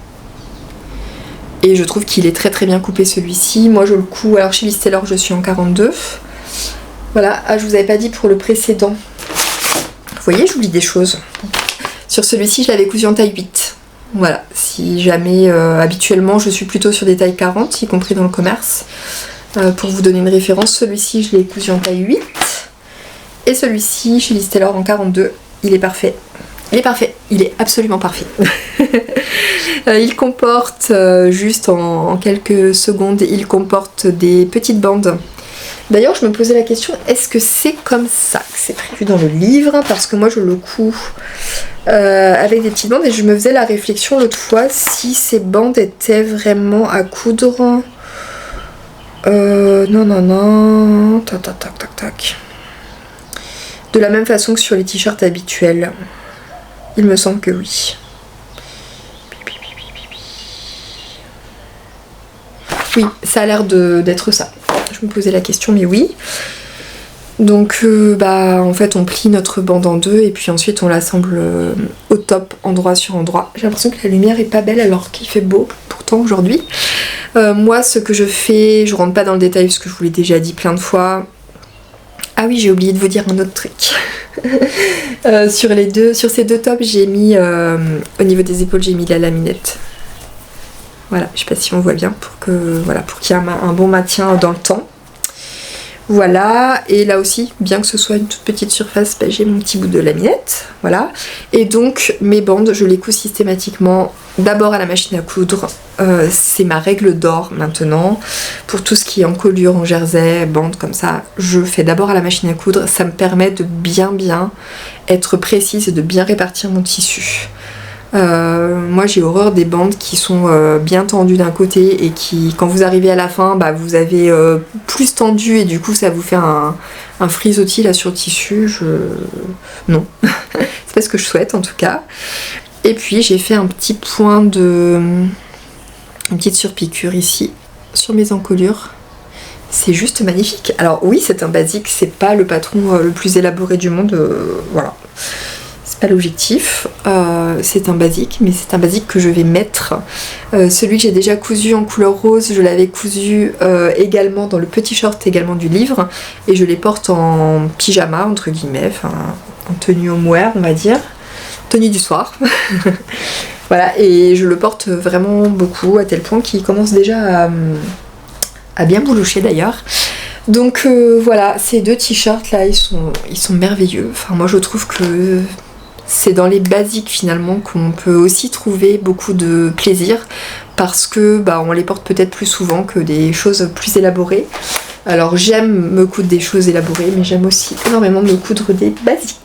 Et je trouve qu'il est très très bien coupé celui-ci. Moi je le couds, alors chez Liz Taylor je suis en 42. Voilà, ah je vous avais pas dit pour le précédent. Vous voyez, j'oublie des choses. Sur celui-ci je l'avais cousu en taille 8. Voilà, si jamais habituellement je suis plutôt sur des tailles 40, y compris dans le commerce. Pour vous donner une référence, celui-ci je l'ai cousu en taille 8. Et celui-ci chez Liz Taylor en 42, il est parfait. Il est parfait, il est absolument parfait. Il comporte, juste en quelques secondes, il comporte des petites bandes. D'ailleurs, je me posais la question, est-ce que c'est comme ça que c'est prévu dans le livre? Parce que moi, je le couds avec des petites bandes et je me faisais la réflexion l'autre fois si ces bandes étaient vraiment à coudre. Non. Tac. De la même façon que sur les t-shirts habituels. Il me semble que oui. Oui, ça a l'air d'être ça. Je me posais la question, mais oui. Donc, en fait, on plie notre bande en deux et puis ensuite on l'assemble au top, endroit sur endroit. J'ai l'impression que la lumière est pas belle alors qu'il fait beau, pourtant aujourd'hui. Moi, ce que je fais, je rentre pas dans le détail parce que je vous l'ai déjà dit plein de fois. Ah oui, j'ai oublié de vous dire un autre truc. Sur ces deux tops, j'ai mis au niveau des épaules, j'ai mis de la laminette. Voilà, je sais pas si on voit bien pour qu'il y ait un bon maintien dans le temps. Voilà, et là aussi, bien que ce soit une toute petite surface, j'ai mon petit bout de laminette, voilà. Et donc mes bandes, je les couds systématiquement d'abord à la machine à coudre. C'est ma règle d'or maintenant. Pour tout ce qui est encolure, en jersey, bandes comme ça, je fais d'abord à la machine à coudre. Ça me permet de bien être précise et de bien répartir mon tissu. Moi j'ai horreur des bandes qui sont bien tendues d'un côté et qui, quand vous arrivez à la fin, vous avez plus tendu et du coup ça vous fait un frisottis là sur le tissu. Non, c'est pas ce que je souhaite en tout cas. Et puis j'ai fait un petit point une petite surpiqûre ici sur mes encolures. C'est juste magnifique. Alors oui, c'est un basique, c'est pas le patron le plus élaboré du monde, voilà. C'est pas l'objectif, c'est un basique, mais c'est un basique que je vais mettre. Celui que j'ai déjà cousu en couleur rose, je l'avais cousu également dans le petit short également du livre, et je les porte en pyjama entre guillemets, enfin en tenue homeware on va dire, tenue du soir. Voilà, et je le porte vraiment beaucoup, à tel point qu'il commence déjà à bien bouloucher d'ailleurs. Donc voilà, ces deux t-shirts là, ils sont merveilleux. Enfin moi je trouve que c'est dans les basiques finalement qu'on peut aussi trouver beaucoup de plaisir, parce que on les porte peut-être plus souvent que des choses plus élaborées. Alors j'aime me coudre des choses élaborées, mais j'aime aussi énormément me coudre des basiques.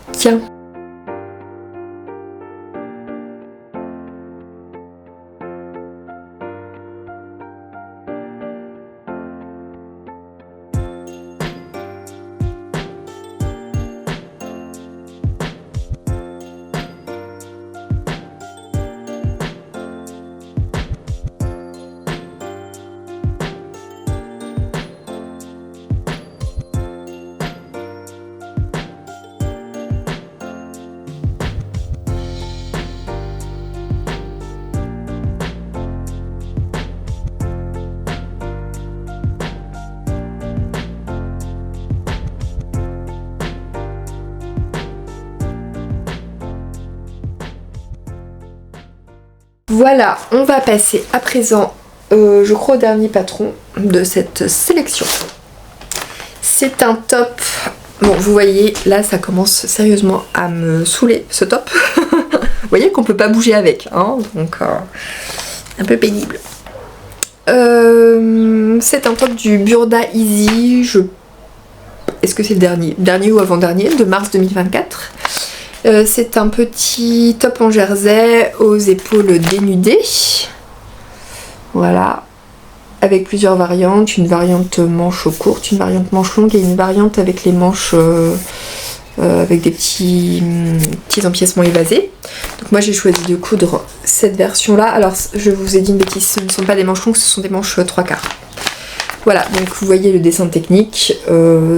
Voilà, on va passer à présent, je crois, au dernier patron de cette sélection. C'est un top. Bon, vous voyez, là, ça commence sérieusement à me saouler, ce top. Vous voyez qu'on peut pas bouger avec, hein, donc un peu pénible. C'est un top du Burda Easy. Est-ce que c'est le dernier ou avant-dernier, de mars 2024. C'est un petit top en jersey aux épaules dénudées. Voilà. Avec plusieurs variantes. Une variante manche courte, une variante manche longue et une variante avec les manches avec des petits empiècements évasés. Donc moi j'ai choisi de coudre cette version là. Alors je vous ai dit une bêtise, ce ne sont pas des manches longues, ce sont des manches 3/4. Voilà, donc vous voyez le dessin technique,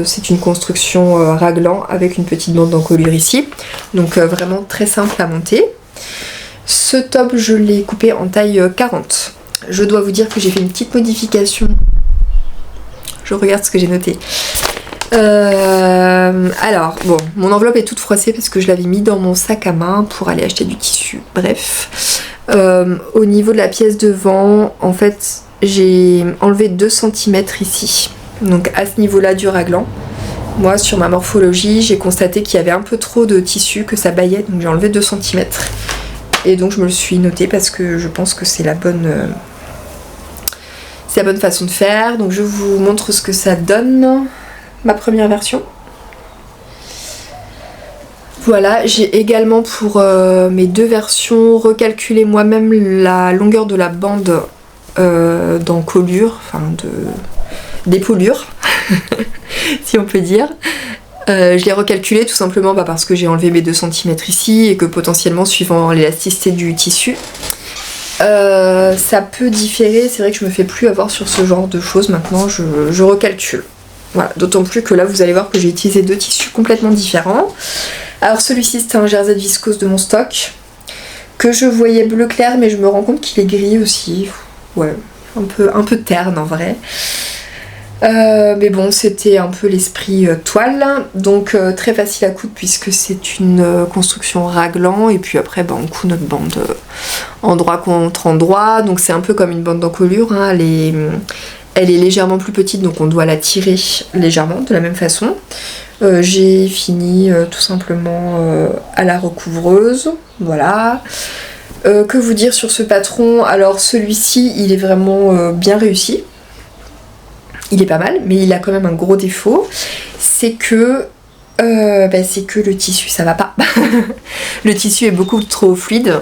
c'est une construction raglan avec une petite bande d'encolure ici, donc vraiment très simple à monter. Ce top, je l'ai coupé en taille 40. Je dois vous dire que j'ai fait une petite modification. Je regarde ce que j'ai noté. Alors, bon, mon enveloppe est toute froissée parce que je l'avais mis dans mon sac à main pour aller acheter du tissu. Bref, au niveau de la pièce devant, en fait, j'ai enlevé 2 cm ici, donc à ce niveau là du raglan. Moi sur ma morphologie j'ai constaté qu'il y avait un peu trop de tissu, que ça baillait, donc j'ai enlevé 2 cm et donc je me le suis noté parce que je pense que c'est la bonne façon de faire. Donc je vous montre ce que ça donne, ma première version. Voilà, j'ai également pour mes 2 versions recalculé moi-même la longueur de la bande d'encolure, enfin d'épaulure, si on peut dire. Je l'ai recalculé tout simplement parce que j'ai enlevé mes 2 cm ici et que potentiellement, suivant l'élasticité du tissu, ça peut différer. C'est vrai que je me fais plus avoir sur ce genre de choses maintenant, je recalcule. Voilà, d'autant plus que là vous allez voir que j'ai utilisé 2 tissus complètement différents. Alors celui-ci c'était un jersey de viscose de mon stock que je voyais bleu clair, mais je me rends compte qu'il est gris aussi. Ouais, un peu terne en vrai. Mais bon, c'était un peu l'esprit toile, donc très facile à coudre puisque c'est une construction raglan, et puis après on coud notre bande endroit contre endroit, donc c'est un peu comme une bande d'encolure, hein. Elle est légèrement plus petite, donc on doit la tirer légèrement de la même façon. J'ai fini tout simplement à la recouvreuse, voilà. Que vous dire sur ce patron? Alors celui-ci il est vraiment bien réussi, il est pas mal, mais il a quand même un gros défaut, c'est que le tissu ça va pas. Le tissu est beaucoup trop fluide,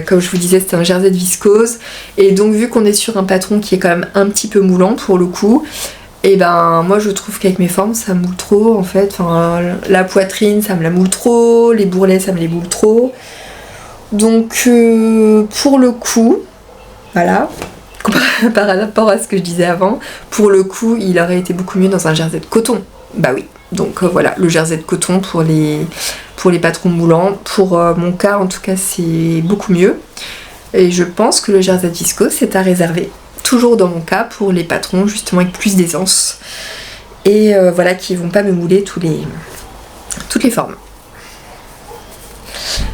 comme je vous disais c'était un jersey de viscose, et donc vu qu'on est sur un patron qui est quand même un petit peu moulant pour le coup, et ben moi je trouve qu'avec mes formes ça moule trop en fait, enfin, la poitrine ça me la moule trop, les bourrelets ça me les moule trop. Donc pour le coup, voilà, par rapport à ce que je disais avant, pour le coup il aurait été beaucoup mieux dans un jersey de coton. Bah oui, donc voilà, le jersey de coton pour les patrons moulants. Pour mon cas en tout cas c'est beaucoup mieux. Et je pense que le jersey de viscose c'est à réserver, toujours dans mon cas, pour les patrons justement avec plus d'aisance. Et voilà, qui vont pas me mouler toutes les formes.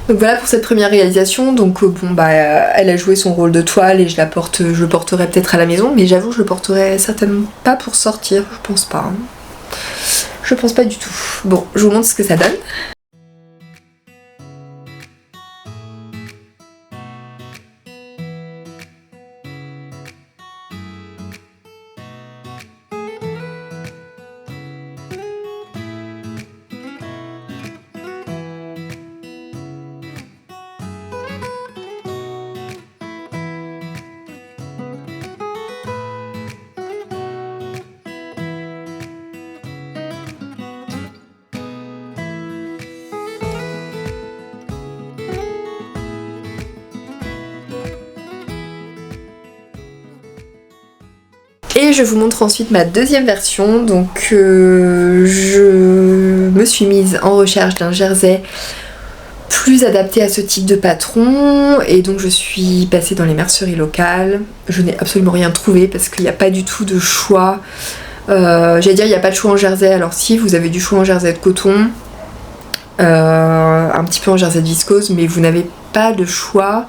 Donc voilà pour cette première réalisation. Donc elle a joué son rôle de toile et je le porterai peut-être à la maison, mais j'avoue je le porterai certainement pas pour sortir, je pense pas. Hein. Je pense pas du tout. Bon, je vous montre ce que ça donne. Et je vous montre ensuite ma deuxième version. Donc je me suis mise en recherche d'un jersey plus adapté à ce type de patron, et donc je suis passée dans les merceries locales. Je n'ai absolument rien trouvé parce qu'il n'y a pas du tout de choix. J'allais dire il n'y a pas de choix en jersey, alors si, vous avez du choix en jersey de coton, un petit peu en jersey de viscose, mais vous n'avez pas de choix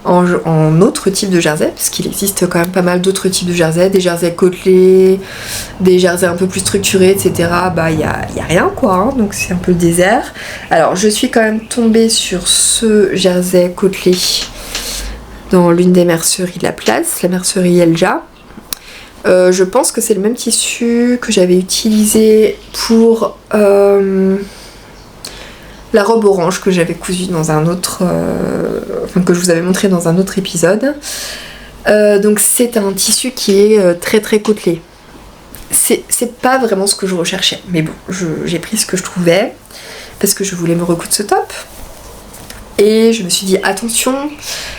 en autre type de jersey, parce qu'il existe quand même pas mal d'autres types de jersey, des jerseys côtelés, des jerseys un peu plus structurés, etc. Bah y a rien quoi, hein, donc c'est un peu le désert. Alors je suis quand même tombée sur ce jersey côtelé dans l'une des merceries de la place, la mercerie Elja. Je pense que c'est le même tissu que j'avais utilisé pour la robe orange que j'avais cousue dans un autre... enfin que je vous avais montré dans un autre épisode. Donc c'est un tissu qui est très très côtelé. C'est pas vraiment ce que je recherchais, mais bon, j'ai pris ce que je trouvais parce que je voulais me recoudre ce top. Et je me suis dit attention,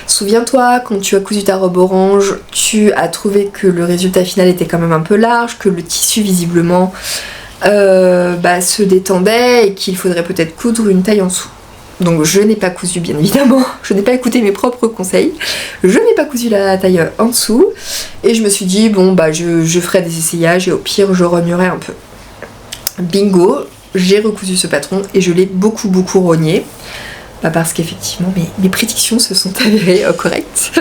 souviens-toi quand tu as cousu ta robe orange, tu as trouvé que le résultat final était quand même un peu large, que le tissu visiblement se détendait et qu'il faudrait peut-être coudre une taille en dessous. Donc je n'ai pas cousu bien évidemment, je n'ai pas écouté mes propres conseils, je n'ai pas cousu la taille en dessous et je me suis dit bon bah je ferai des essayages et au pire je rognerai un peu. Bingo, j'ai recousu ce patron et je l'ai beaucoup rogné. Parce qu'effectivement mes prédictions se sont avérées correctes.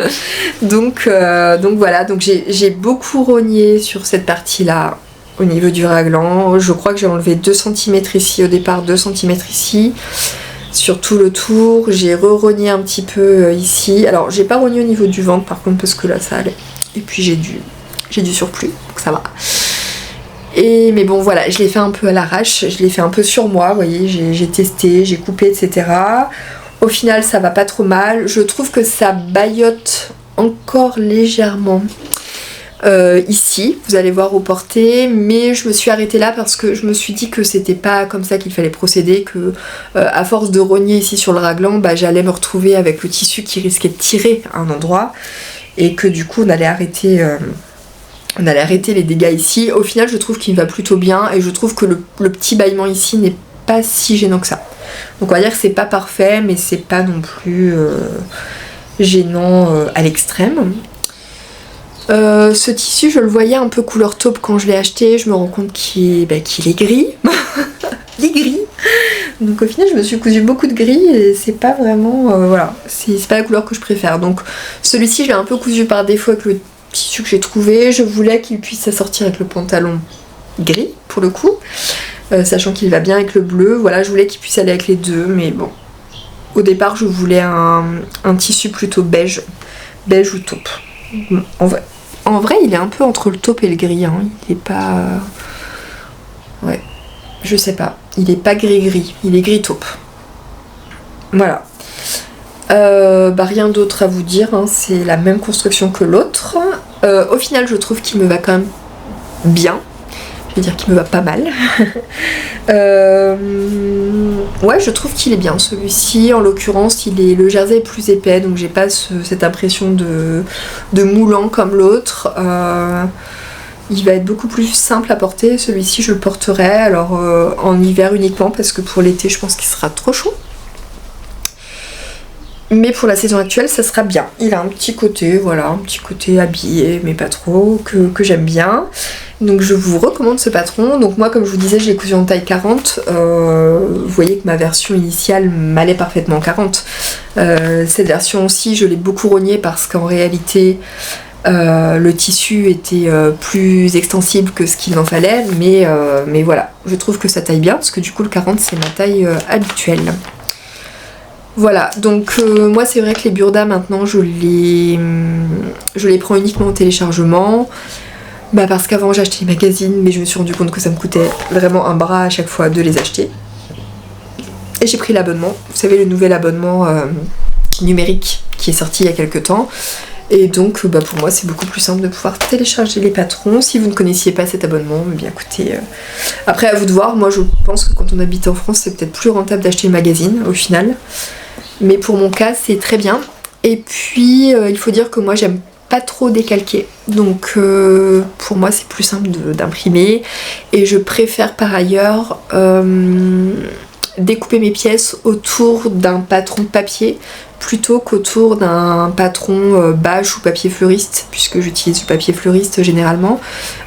donc voilà, donc j'ai beaucoup rogné sur cette partie là au niveau du raglan. Je crois que j'ai enlevé 2 cm ici au départ, 2 cm ici sur tout le tour. J'ai re-rogné un petit peu ici. Alors j'ai pas rogné au niveau du ventre par contre parce que là ça allait. Et puis j'ai du surplus, donc ça va. Mais bon voilà, je l'ai fait un peu à l'arrache, je l'ai fait un peu sur moi, vous voyez, j'ai testé, j'ai coupé, etc. Au final ça va pas trop mal, je trouve que ça baillote encore légèrement ici, vous allez voir au porté, mais je me suis arrêtée là parce que je me suis dit que c'était pas comme ça qu'il fallait procéder, que à force de rogner ici sur le raglan, bah, j'allais me retrouver avec le tissu qui risquait de tirer à un endroit, et que du coup on allait arrêter les dégâts ici. Au final je trouve qu'il va plutôt bien et je trouve que le petit bâillement ici n'est pas si gênant que ça. Donc on va dire que c'est pas parfait mais c'est pas non plus gênant à l'extrême. Ce tissu je le voyais un peu couleur taupe quand je l'ai acheté, je me rends compte qu'il est gris. Il est gris. Donc au final je me suis cousu beaucoup de gris et c'est pas vraiment... voilà, c'est pas la couleur que je préfère. Donc celui-ci je l'ai un peu cousu par défaut avec le tissu que j'ai trouvé, je voulais qu'il puisse s'assortir avec le pantalon gris pour le coup, sachant qu'il va bien avec le bleu, voilà je voulais qu'il puisse aller avec les deux, mais bon au départ je voulais un tissu plutôt beige ou taupe. En vrai il est un peu entre le taupe et le gris, hein. Il est pas... ouais, je sais pas, il est pas gris, il est gris taupe. Voilà. Rien d'autre à vous dire, hein. C'est la même construction que l'autre. Au final je trouve qu'il me va quand même bien, je vais dire qu'il me va pas mal. Ouais je trouve qu'il est bien celui-ci, en l'occurrence le jersey est plus épais donc j'ai pas cette impression de moulant comme l'autre. Il va être beaucoup plus simple à porter, celui-ci je le porterai alors en hiver uniquement parce que pour l'été je pense qu'il sera trop chaud. Mais pour la saison actuelle, ça sera bien. Il a un petit côté, voilà, un petit côté habillé, mais pas trop, que j'aime bien. Donc je vous recommande ce patron. Donc moi, comme je vous disais, je l'ai cousu en taille 40. Vous voyez que ma version initiale m'allait parfaitement en 40. Cette version-ci, je l'ai beaucoup rognée parce qu'en réalité, le tissu était plus extensible que ce qu'il en fallait. Mais voilà, je trouve que ça taille bien, parce que du coup, le 40, c'est ma taille habituelle. Voilà, donc moi c'est vrai que les burdas maintenant je les prends uniquement au téléchargement, parce qu'avant j'achetais les magazines mais je me suis rendu compte que ça me coûtait vraiment un bras à chaque fois de les acheter. Et j'ai pris l'abonnement, vous savez le nouvel abonnement numérique qui est sorti il y a quelques temps. Et donc pour moi c'est beaucoup plus simple de pouvoir télécharger les patrons. Si vous ne connaissiez pas cet abonnement, bien écoutez, après à vous de voir, moi je pense que quand on habite en France c'est peut-être plus rentable d'acheter le magazine au final. Mais pour mon cas c'est très bien. Et puis il faut dire que moi j'aime pas trop décalquer. Donc pour moi c'est plus simple d'imprimer. Et je préfère par ailleurs découper mes pièces autour d'un patron papier plutôt qu'autour d'un patron bâche ou papier fleuriste, puisque j'utilise du papier fleuriste généralement.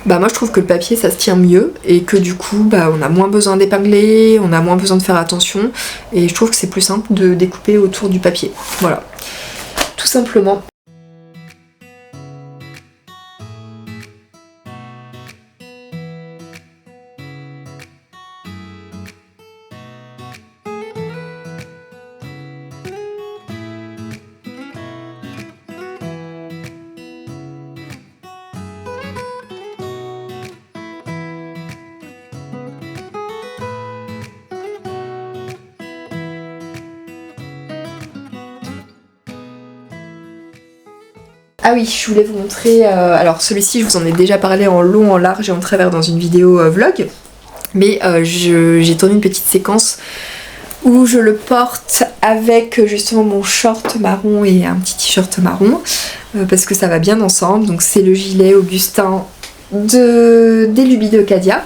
Moi je trouve que le papier ça se tient mieux et que du coup on a moins besoin d'épingler, on a moins besoin de faire attention et je trouve que c'est plus simple de découper autour du papier. Voilà. Tout simplement. Ah oui, je voulais vous montrer, alors celui-ci je vous en ai déjà parlé en long, en large et en travers dans une vidéo vlog, mais j'ai tourné une petite séquence où je le porte avec justement mon short marron et un petit t-shirt marron, parce que ça va bien ensemble. Donc c'est le gilet Augustin des Lubies de Cadia.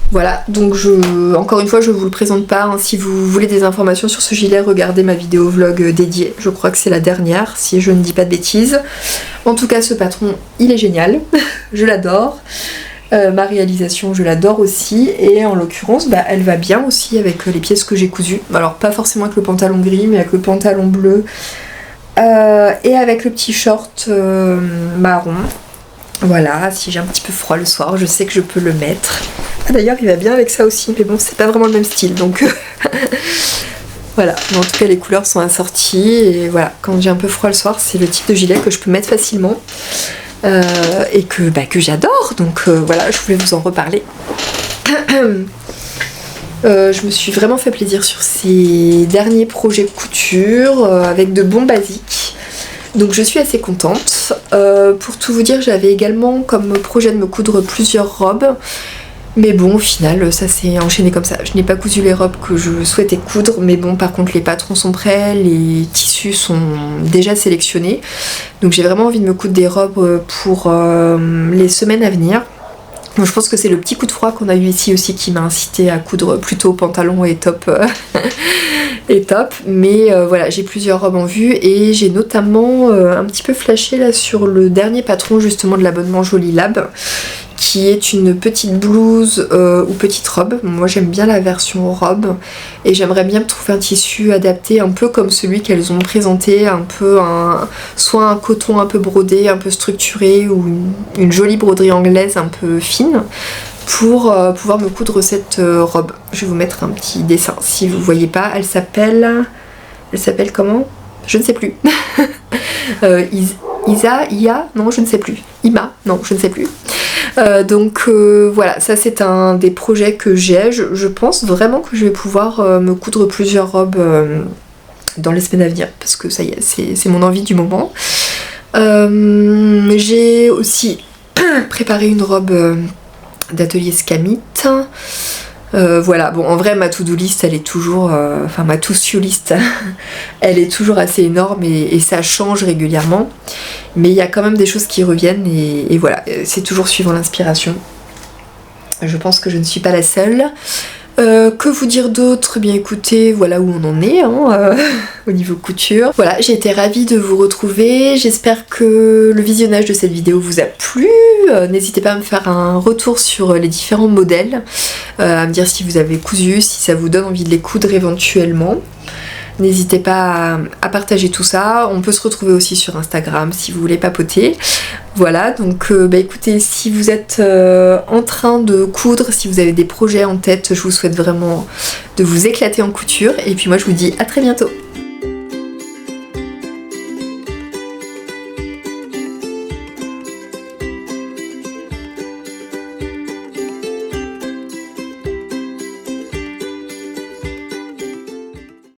Voilà, donc encore une fois je vous le présente pas, hein. Si vous voulez des informations sur ce gilet, regardez ma vidéo vlog dédiée, je crois que c'est la dernière si je ne dis pas de bêtises. En tout cas ce patron il est génial, je l'adore, ma réalisation je l'adore aussi, et en l'occurrence elle va bien aussi avec les pièces que j'ai cousues. Alors pas forcément avec le pantalon gris mais avec le pantalon bleu et avec le petit short marron. Voilà, si j'ai un petit peu froid le soir, je sais que je peux le mettre. Ah, d'ailleurs, il va bien avec ça aussi, mais bon, c'est pas vraiment le même style, donc voilà. Mais en tout cas, les couleurs sont assorties, et voilà, quand j'ai un peu froid le soir, c'est le type de gilet que je peux mettre facilement et que j'adore, donc voilà, je voulais vous en reparler. Je me suis vraiment fait plaisir sur ces derniers projets couture avec de bons basiques. Donc je suis assez contente. Pour tout vous dire, j'avais également comme projet de me coudre plusieurs robes. Mais bon, au final, ça s'est enchaîné comme ça. Je n'ai pas cousu les robes que je souhaitais coudre. Mais bon, par contre, les patrons sont prêts, les tissus sont déjà sélectionnés. Donc j'ai vraiment envie de me coudre des robes pour les semaines à venir. Donc je pense que c'est le petit coup de froid qu'on a eu ici aussi qui m'a incité à coudre plutôt pantalon et top. Mais voilà, j'ai plusieurs robes en vue et j'ai notamment un petit peu flashé là sur le dernier patron justement de l'abonnement Jolie Lab, qui est une petite blouse ou petite robe. Moi j'aime bien la version robe et j'aimerais bien me trouver un tissu adapté un peu comme celui qu'elles ont présenté, un peu soit un coton un peu brodé, un peu structuré, ou une jolie broderie anglaise un peu fine, pour pouvoir me coudre cette robe. Je vais vous mettre un petit dessin si vous voyez pas. Elle s'appelle comment? Je ne sais plus. Ia, non je ne sais plus. Ima, non je ne sais plus. Donc voilà, ça c'est un des projets que j'ai. Je pense vraiment que je vais pouvoir me coudre plusieurs robes dans les semaines à venir, parce que ça y est, c'est mon envie du moment. J'ai aussi préparé une robe d'atelier Scamit. Voilà, bon en vrai ma to-do list elle est toujours, enfin ma to-do list elle est toujours assez énorme et ça change régulièrement, mais il y a quand même des choses qui reviennent et voilà, c'est toujours suivant l'inspiration. Je pense que je ne suis pas la seule. Que vous dire d'autre? Eh bien écoutez, voilà où on en est au niveau couture. Voilà, j'ai été ravie de vous retrouver, j'espère que le visionnage de cette vidéo vous a plu. N'hésitez pas à me faire un retour sur les différents modèles, à me dire si vous avez cousu, si ça vous donne envie de les coudre éventuellement. N'hésitez pas à partager tout ça. On peut se retrouver aussi sur Instagram si vous voulez papoter. Voilà, donc écoutez, si vous êtes en train de coudre, si vous avez des projets en tête, je vous souhaite vraiment de vous éclater en couture. Et puis moi je vous dis à très bientôt.